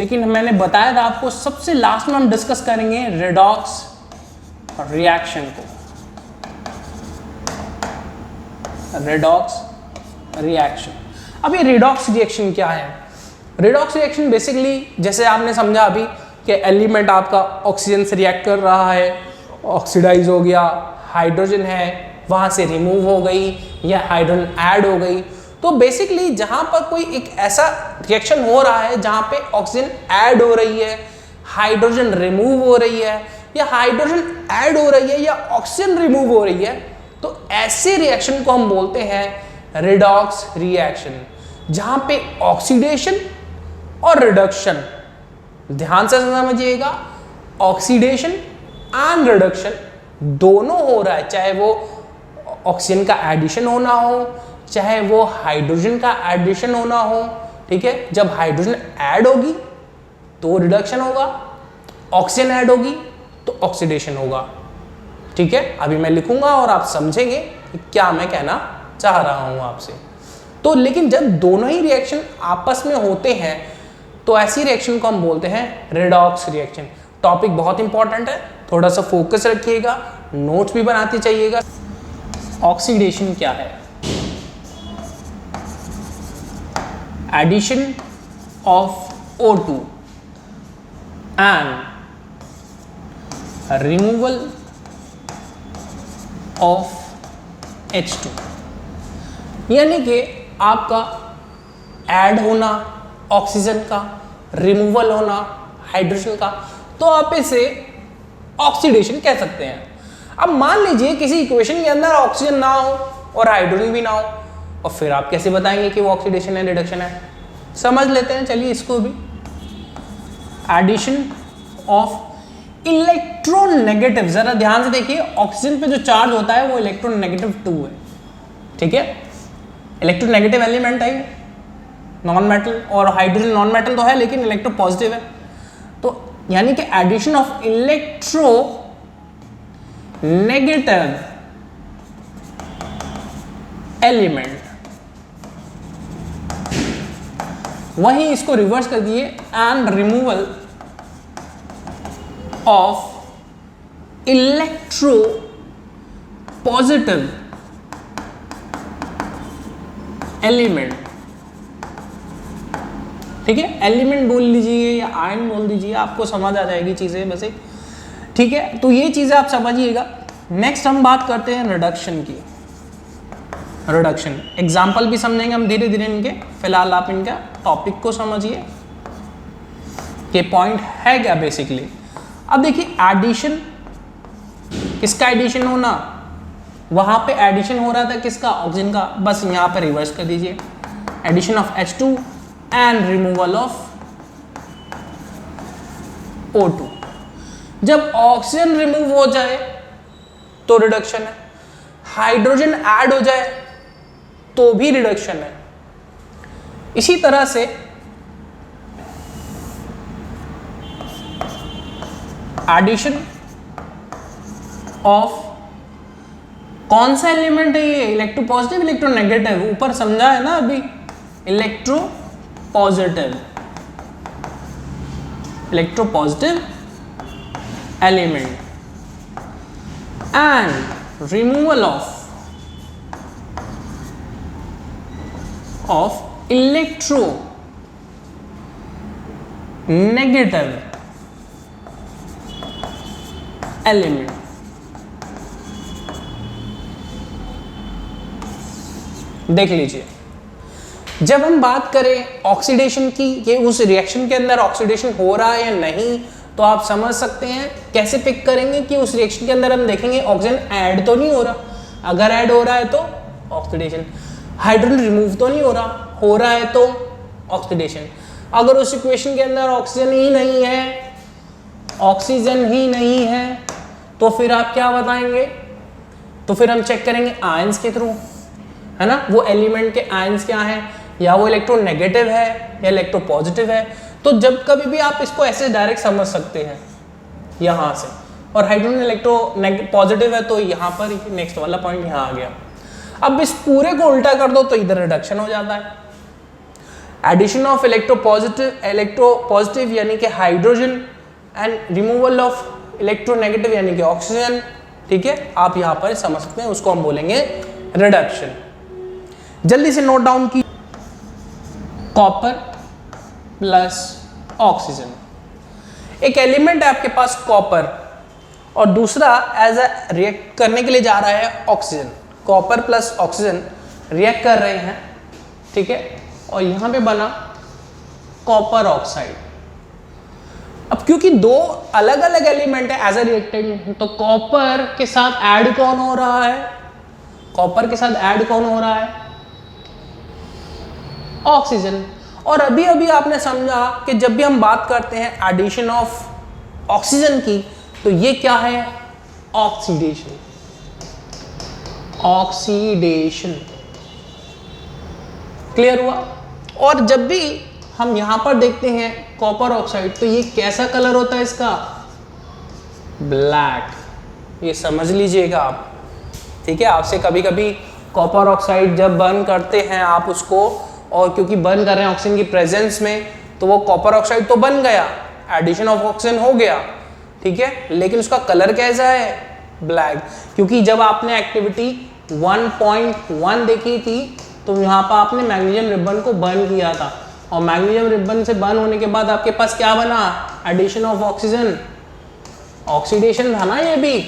लेकिन मैंने बताया था आपको सबसे लास्ट में हम डिस्कस करेंगे रेडॉक्स रिएक्शन को। रेडॉक्स रिएक्शन, अब ये रेडॉक्स रिएक्शन क्या है? रेडॉक्स रिएक्शन बेसिकली जैसे आपने समझा अभी कि एलिमेंट आपका ऑक्सीजन से रिएक्ट कर रहा है, ऑक्सीडाइज हो गया, हाइड्रोजन है वहाँ से रिमूव हो गई या हाइड्रोजन ऐड हो गई। तो बेसिकली जहाँ पर कोई एक ऐसा रिएक्शन हो रहा है जहाँ पे ऑक्सीजन ऐड हो रही है, हाइड्रोजन रिमूव हो रही है, या हाइड्रोजन ऐड हो रही है या ऑक्सीजन रिमूव हो रही है, तो ऐसे रिएक्शन को हम बोलते हैं रेडॉक्स रिएक्शन, जहाँ पे ऑक्सीडेशन और रिडक्शन, ध्यान से समझिएगा, ऑक्सीडेशन एंड रिडक्शन दोनों हो रहा है, चाहे वो ऑक्सीजन का एडिशन होना हो, चाहे वो हाइड्रोजन का एडिशन होना हो। ठीक है, जब हाइड्रोजन ऐड होगी तो रिडक्शन होगा, ऑक्सीजन ऐड होगी तो ऑक्सीडेशन होगा। ठीक है, अभी मैं लिखूंगा और आप समझेंगे कि क्या मैं कहना चाह रहा हूं आपसे। तो लेकिन जब दोनों ही रिएक्शन आपस में होते हैं तो ऐसी रिएक्शन को हम बोलते हैं रेडॉक्स रिएक्शन। टॉपिक बहुत इंपॉर्टेंट है, थोड़ा सा फोकस रखिएगा, नोट्स भी बनाते चाहिएगा। ऑक्सीडेशन क्या है? Addition of O2 and removal of H2, यानी कि आपका ऐड होना ऑक्सीजन का, रिमूवल होना हाइड्रोजन का, तो आप इसे ऑक्सीडेशन कह सकते हैं। अब मान लीजिए किसी इक्वेशन के अंदर ऑक्सीजन ना हो और हाइड्रोजन भी ना हो, और फिर आप कैसे बताएंगे कि वो ऑक्सीडेशन है रिडक्शन है? समझ लेते हैं, चलिए इसको भी। एडिशन ऑफ इलेक्ट्रोनेगेटिव, जरा ध्यान से देखिए, ऑक्सीजन पे जो चार्ज होता है वो इलेक्ट्रोनेगेटिव 2 है। ठीक है, इलेक्ट्रोनेगेटिव एलिमेंट है, नॉन मेटल, और हाइड्रोजन नॉन मेटल तो है लेकिन इलेक्ट्रो पॉजिटिव है। तो यानी कि addition of electro negative element, वहीं इसको रिवर्स कर दिए, and removal of electro positive element. ठीक है, एलिमेंट बोल लीजिए या आयन बोल दीजिए, आपको समझ आ जाएगी चीजें वैसे। ठीक है, तो ये चीजें आप समझिएगा। नेक्स्ट हम बात करते हैं रिडक्शन की। रिडक्शन एग्जाम्पल भी समझेंगे हम धीरे धीरे इनके, फिलहाल आप इनका टॉपिक को समझिए कि पॉइंट है क्या बेसिकली। अब देखिए, एडिशन, किसका एडिशन होना? वहां पे एडिशन हो रहा था किसका? ऑक्सीजन का, बस यहां पे रिवर्स कर दीजिए, addition of H2 and removal of O2। जब ऑक्सीजन रिमूव हो जाए तो रिडक्शन है, हाइड्रोजन ऐड हो जाए तो भी रिडक्शन है। इसी तरह से एडिशन ऑफ, कौन सा एलिमेंट है ये? इलेक्ट्रो पॉजिटिव, इलेक्ट्रो नेगेटिव, ऊपर समझा है ना अभी, electro positive, electro positive element, and removal of electro negative element. देख लीजिए, जब हम बात करें ऑक्सीडेशन की कि उस रिएक्शन के अंदर ऑक्सीडेशन हो रहा है या नहीं, तो आप समझ सकते हैं कैसे पिक करेंगे कि उस रिएक्शन के अंदर हम देखेंगे ऑक्सीजन ऐड तो नहीं हो रहा, अगर ऐड हो रहा है तो ऑक्सीडेशन, हाइड्रोजन रिमूव तो नहीं हो रहा है तो ऑक्सीडेशन। अगर उस इक्वेशन के अंदर ऑक्सीजन ही नहीं है, ऑक्सीजन ही नहीं है, तो फिर आप क्या बताएंगे? तो फिर हम चेक करेंगे आयंस के थ्रू, है ना, वो एलिमेंट के आयंस क्या हैं, या वो इलेक्ट्रोनेगेटिव है या इलेक्ट्रो पॉजिटिव है। तो जब कभी भी आप इसको ऐसे डायरेक्ट समझ सकते हैं यहाँ से, और हाइड्रोजन इलेक्ट्रो पॉजिटिव है तो यहाँ पर नेक्स्ट वाला पॉइंट यहाँ आ गया। अब इस पूरे को उल्टा कर दो तो इधर रिडक्शन हो जाता है। एडिशन ऑफ इलेक्ट्रोपॉजिटिव यानी कि hydrogen and removal of electronegative यानी कि ऑक्सीजन। ठीक है, आप यहाँ पर समझ सकते हैं, उसको हम बोलेंगे रिडक्शन। जल्दी से नोट डाउन की, कॉपर प्लस ऑक्सीजन। एक एलिमेंट है आपके पास कॉपर और दूसरा एज अ रिएक्ट करने के लिए जा रहा है oxygen. Copper plus oxygen react कर रहे हैं, ठीक है, और यहां पे बना कॉपर ऑक्साइड। अब क्योंकि दो अलग अलग एलिमेंट है एज अ रिएक्टेंट, तो कॉपर के साथ ऐड कौन हो रहा है? कॉपर के साथ ऐड कौन हो रहा है? ऑक्सीजन। और अभी अभी आपने समझा कि जब भी हम बात करते हैं एडिशन ऑफ ऑक्सीजन की, तो ये क्या है? ऑक्सीडेशन। ऑक्सीडेशन क्लियर हुआ? और जब भी हम यहां पर देखते हैं कॉपर ऑक्साइड, तो ये कैसा कलर होता है इसका? ब्लैक। ये समझ लीजिएगा आप, ठीक है। आपसे कभी कभी कॉपर ऑक्साइड जब बर्न करते हैं आप उसको, और क्योंकि बर्न कर रहे हैं ऑक्सीजन की प्रेजेंस में, तो वो कॉपर ऑक्साइड तो बन गया, एडिशन ऑफ ऑक्सीजन हो गया, ठीक है, लेकिन उसका कलर कैसा है? ब्लैक। क्योंकि जब आपने एक्टिविटी 1.1 देखी थी, तो यहाँ पर आपने मैग्नीशियम रिबन को बर्न किया था, और मैग्नीशियम रिबन से बर्न होने के बाद आपके पास क्या बना? Addition of oxygen. ऑक्सीडेशन था ना, ये भी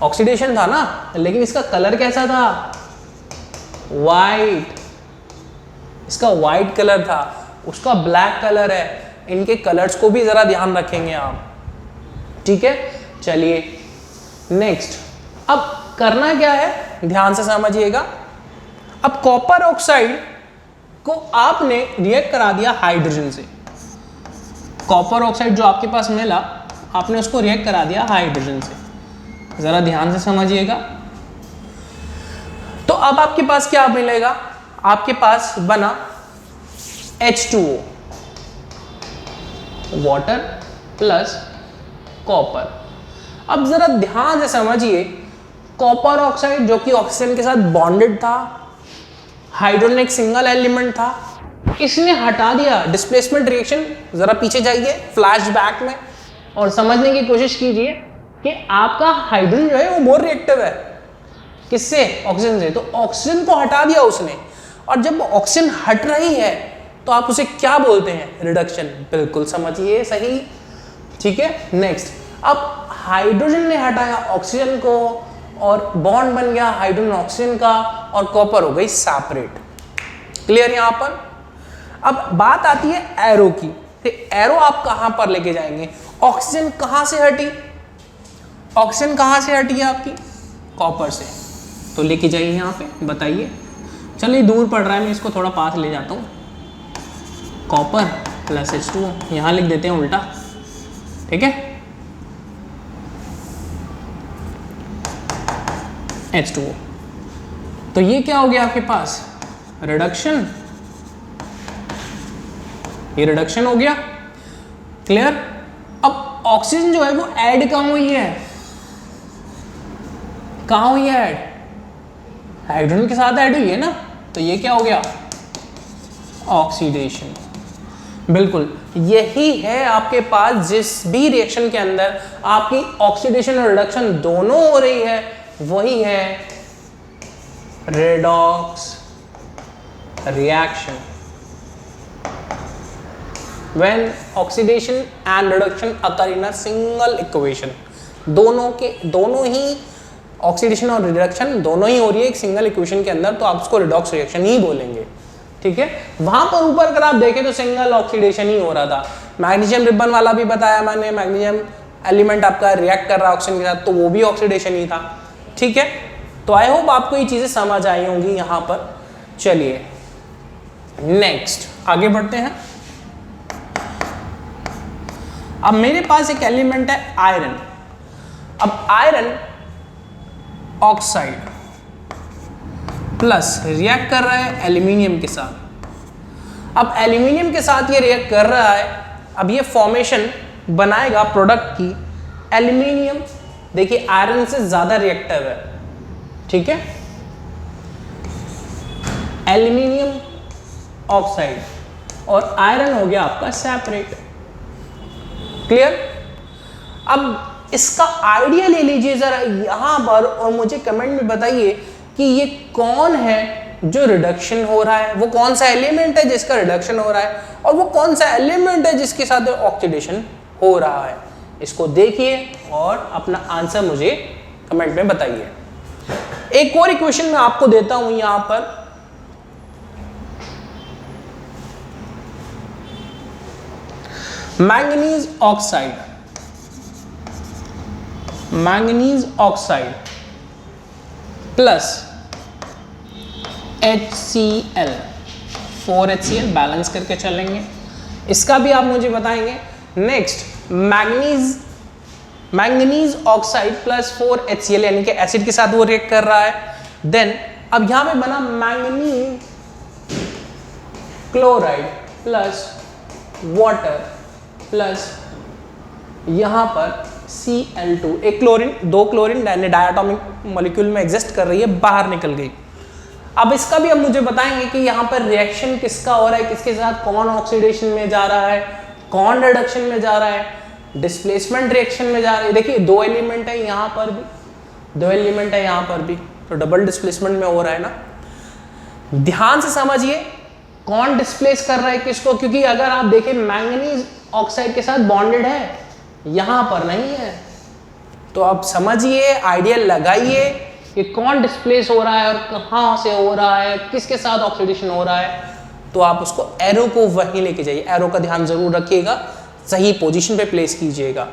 ऑक्सीडेशन था ना, लेकिन इसका कलर कैसा था? वाइट। इसका वाइट कलर था, उसका ब्लैक कलर है। इनके कलर्स को भी जरा ध्यान रखेंगे आप, ठीक है। चलिए नेक्स्ट, अब करना क्या है, ध्यान से समझिएगा। अब कॉपर ऑक्साइड को आपने रिएक्ट करा दिया हाइड्रोजन से। कॉपर ऑक्साइड जो आपके पास मिला, आपने उसको रिएक्ट करा दिया हाइड्रोजन से। जरा ध्यान से समझिएगा। तो अब आपके पास क्या मिलेगा? आपके पास बना H2O, वाटर प्लस कॉपर। अब जरा ध्यान से समझिए, कॉपर ऑक्साइड जो कि ऑक्सीजन के साथ बॉन्डेड था, हाइड्रोजन एक सिंगल एलिमेंट था, इसने हटा दिया। डिस्प्लेसमेंट रिएक्शन, जरा पीछे जाइए फ्लैशबैक में और समझने की कोशिश कीजिए कि आपका हाइड्रोजन जो है वो मोर रिएक्टिव है किससे? ऑक्सीजन से। तो ऑक्सीजन को हटा दिया उसने, और जब ऑक्सीजन हट रही है तो आप उसे क्या बोलते हैं? रिडक्शन। बिल्कुल समझिए सही, ठीक है। नेक्स्ट, अब हाइड्रोजन ने हटाया ऑक्सीजन को और बॉन्ड बन गया हाइड्रोजन ऑक्सीजन का, और कॉपर हो गई सेपरेट। क्लियर यहां पर? अब बात आती है एरो की। तो एरो आप कहां पर लेके जाएंगे? ऑक्सीजन कहां से हटी? ऑक्सीजन कहां से हटी है आपकी? कॉपर से। तो लेके जाइए यहां पे, बताइए। चलिए दूर पड़ रहा है, मैं इसको थोड़ा पास ले जाता हूं। कॉपर प्लस H2O, यहां लिख देते हैं उल्टा, ठीक है। H2O। तो ये क्या हो गया आपके पास? रिडक्शन। ये रिडक्शन हो गया, क्लियर। अब ऑक्सीजन जो है वो ऐड कहां हुई है? कहां हुई है ऐड? हाइड्रोजन के साथ ऐड हुई है ना, तो ये क्या हो गया? ऑक्सीडेशन। बिल्कुल यही है आपके पास, जिस भी रिएक्शन के अंदर आपकी ऑक्सीडेशन और रिडक्शन दोनों हो रही है, वही है redox reaction. When oxidation and reduction occur in a single equation, दोनों ही ऑक्सीडेशन और रिडक्शन दोनों ही हो रही है एक सिंगल इक्वेशन के अंदर, तो आप उसको रिडॉक्स रिएक्शन ही बोलेंगे, ठीक है। वहां पर ऊपर अगर आप देखें तो सिंगल ऑक्सीडेशन ही हो रहा था। मैग्नीशियम रिबन वाला भी बताया मैंने, मैग्नीशियम एलिमेंट आपका रिएक्ट कर रहा है ऑक्सीजन के साथ, तो वो भी ऑक्सीडेशन ही था, ठीक है। तो आई होप आपको ये चीजें समझ आई होंगी यहां पर। चलिए नेक्स्ट आगे बढ़ते हैं। अब मेरे पास एक एलिमेंट है आयरन। अब आयरन ऑक्साइड प्लस रिएक्ट कर रहा है एल्यूमिनियम के साथ। अब एल्यूमिनियम के साथ ये रिएक्ट कर रहा है, अब ये फॉर्मेशन बनाएगा प्रोडक्ट की एल्यूमिनियम। देखिए आयरन से ज्यादा रिएक्टिव है, ठीक है। एल्यूमिनियम ऑक्साइड, और आयरन हो गया आपका सेपरेट। क्लियर? अब इसका आइडिया ले लीजिए जरा यहां पर और मुझे कमेंट में बताइए कि ये कौन है जो रिडक्शन हो रहा है, वो कौन सा एलिमेंट है जिसका रिडक्शन हो रहा है, और वो कौन सा एलिमेंट है जिसके साथ ऑक्सीडेशन हो रहा है। इसको देखिए और अपना आंसर मुझे कमेंट में बताइए। एक और इक्वेशन मैं आपको देता हूं यहां पर, manganese oxide plus HCl, 4HCl balance करके चलेंगे, इसका भी आप मुझे बताएंगे। Next manganese oxide plus 4HCl यानी कि एसिड के साथ वो रिएक्ट कर रहा है। देन अब यहां पे बना manganese chloride plus water plus यहां पर Cl2, एक क्लोरीन, दो क्लोरीन डायटोमिक मॉलिक्यूल में एग्जिस्ट कर रही है, बाहर निकल गई। अब इसका भी अब मुझे बताएंगे कि यहाँ पर रिएक्शन किसका हो रहा है, किसके साथ, कौन ऑक्सीडेशन में जा रहा है, कौन रिडक्शन में जा रहा है, डिस्प्लेसमेंट रिएक्शन में जा रहा है। देखिए दो एलिमेंट है यहाँ पर भी, दो एलिमेंट है यहाँ पर भी, तो डबल डिस्प्लेसमेंट में हो रहा है ना। ध्यान से समझिए कौन डिस्प्लेस कर रहा है किसको, क्योंकि अगर आप देखें मैंगनीज ऑक्साइड के साथ बॉन्डेड है, यहाँ पर नहीं है। तो आप समझिए, आइडिया लगाइए कि कौन डिस्प्लेस हो रहा है और कहाँ से हो रहा है, किसके साथ ऑक्सीडेशन हो रहा है। तो आप उसको एरो को वहीं लेके जाइए, एरो का ध्यान जरूर रखिएगा, सही पोजीशन पे प्लेस कीजिएगा।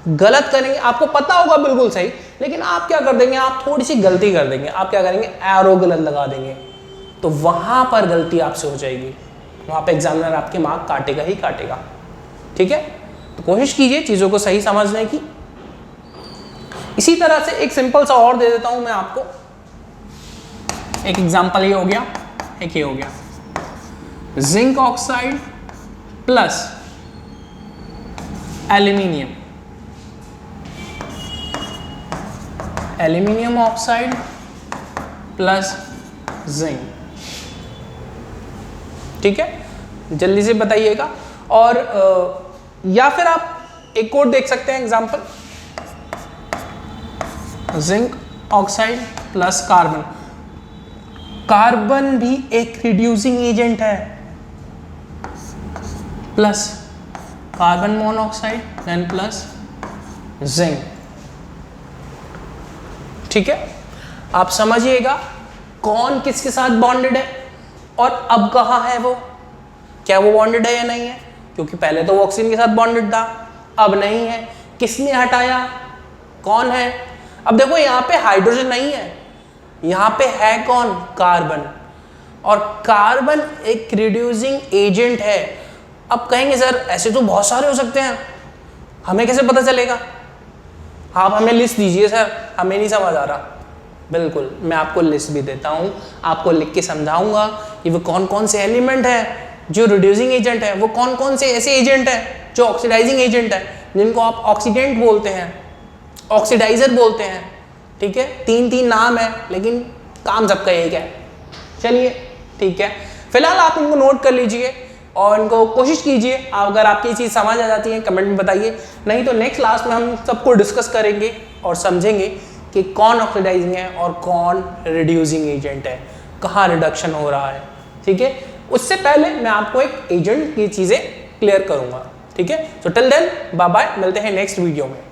गलत करेंगे, आपको पता होगा बिल्कुल सही, लेकिन आप क्या कर देंगे, आप थोड़ी सी गलती कर देंगे। आप क्या करेंगे, एरो गलत लगा देंगे, तो वहां पर गलती आपसे हो जाएगी, वहां पे एग्जामिनर आपके मार्क काटेगा ही काटेगा। ठीक है, तो कोशिश कीजिए चीज़ों को सही समझने की। इसी तरह से एक सिंपल सा और दे देता हूं मैं आपको, एक एग्जांपल ये हो गया, एक ये हो गया, zinc oxide plus aluminium oxide plus zinc. ठीक है, जल्दी से बताइएगा। और या फिर आप एक और देख सकते हैं example, zinc oxide plus carbon. Carbon भी एक रिड्यूसिंग एजेंट है, plus carbon monoxide then plus zinc. ठीक है, आप समझिएगा कौन किसके साथ बॉन्डेड है और अब कहाँ है वो, क्या वो बॉन्डेड है या नहीं है, क्योंकि पहले तो वो ऑक्सीजन के साथ बॉन्डेड था, अब नहीं है। किसने हटाया, कौन है। अब देखो यहाँ पे हाइड्रोजन नहीं है, यहाँ पे है कौन, कार्बन, और कार्बन एक रिड्यूसिंग एजेंट है। अब कहेंगे सर ऐसे तो बहुत सारे हो सकते हैं, हमें कैसे पता चलेगा। आप हमें लिस्ट दीजिए सर, हमें नहीं समझ आ रहा। बिल्कुल, मैं आपको लिस्ट भी देता हूँ, आपको लिख के समझाऊंगा कि वो कौन कौन से एलिमेंट है जो रिड्यूसिंग एजेंट है, वो कौन कौन से ऐसे एजेंट हैं जो ऑक्सीडाइजिंग एजेंट है, जिनको आप ऑक्सीडेंट बोलते हैं, ऑक्सीडाइजर बोलते हैं। ठीक है, तीन तीन नाम है लेकिन काम सबका एक है। चलिए ठीक है, फिलहाल आप इनको नोट कर लीजिए और इनको कोशिश कीजिए। अगर आपकी चीज़ समझ आ जाती है कमेंट में बताइए, नहीं तो नेक्स्ट क्लास में हम सबको डिस्कस करेंगे और समझेंगे कि कौन ऑक्सीडाइजिंग है और कौन रिड्यूसिंग एजेंट है, कहाँ रिडक्शन हो रहा है। ठीक है, उससे पहले मैं आपको एक एजेंट की चीज़ें क्लियर करूँगा। ठीक है, तो टिल देन बाय बाय, मिलते हैं नेक्स्ट वीडियो में।